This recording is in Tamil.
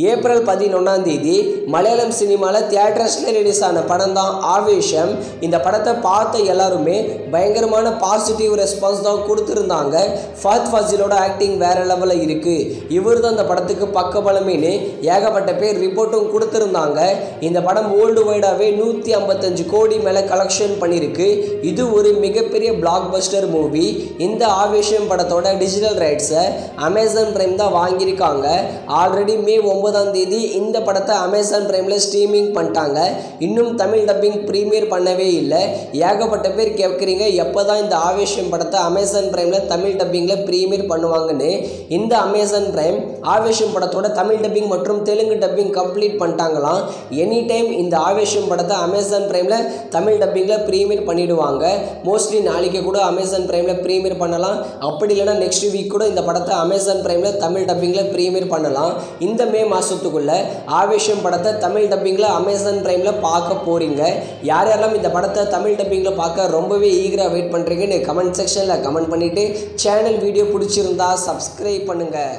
ஏப்ரல் 11 மலையாளம் சினிமாவில் தியேட்டர்ஸில் ரிலீஸ் ஆன படம் தான் ஆவேஷம். இந்த படத்தை பார்த்த எல்லாருமே பயங்கரமான பாசிட்டிவ் ரெஸ்பான்ஸ் தான் கொடுத்துருந்தாங்க. ஃபஹத் ஃபாசிலோட ஆக்டிங் வேறு லெவலில் இருக்குது, இவர் தான் இந்த படத்துக்கு பக்கபலமேனு ஏகப்பட்ட பேர் ரிப்போர்ட்டும் கொடுத்துருந்தாங்க. இந்த படம் வேர்ல்டு வைடாகவே 155 கோடி மேலே கலெக்ஷன் பண்ணியிருக்கு. இது ஒரு மிகப்பெரிய பிளாக் பஸ்டர் மூவி. இந்த ஆவேஷம் படத்தோட டிஜிட்டல் ரைட்ஸை அமேசான் பிரைம் தான் வாங்கியிருக்காங்க. ஆல்ரெடி மே 9 இந்த படத்தை அமேசான் பிரைமில் ஸ்ட்ரீமிங் பண்ணிட்டாங்க. இன்னும் தமிழ் டப்பிங் ப்ரீமியர் பண்ணவே இல்லை. ஏகப்பட்ட பேர் கேட்குறீங்க எப்போ தான் இந்த ஆவேஷம் படத்தை அமேசான் பிரைமில் தமிழ் டப்பிங்கில் ப்ரீமியர் பண்ணுவாங்கன்னு. இந்த அமேசான் பிரைம் ஆவேஷம் படத்தோட தமிழ் டப்பிங் மற்றும் தெலுங்கு டப்பிங் கம்ப்ளீட் பண்ணிட்டாங்களாம். எனி டைம் இந்த ஆவேஷம் படத்தை அமேசான் பிரைமில் தமிழ் டப்பிங்கில் ப்ரீமியர் பண்ணிவிடுவாங்க. மோஸ்ட்லி நாளைக்கு கூட அமேசான் பிரைமில் ப்ரீமியர் பண்ணலாம். அப்படி இல்லைனா நெக்ஸ்ட் வீக் கூட இந்த படத்தை அமேசான் பிரைமில் தமிழ் டப்பிங்கில் ப்ரீமியர் பண்ணலாம். இந்த மே மாதத்துக்குள்ள ஆவேஷம் படத்தை தமிழ் டப்பிங்கில் அமேசான் பிரைமில் பார்க்க போகிறீங்க. யாரெல்லாம் இந்த படத்தை தமிழ் டப்பிங்கில் பார்க்க ரொம்பவே ஈகராக வெயிட் பண்ணுறீங்கன்னு கமெண்ட் செக்ஷனில் கமெண்ட் பண்ணிவிட்டு சேனல் வீடியோ பிடிச்சிருந்தா சப்ஸ்கிரைப் பண்ணுங்கள்.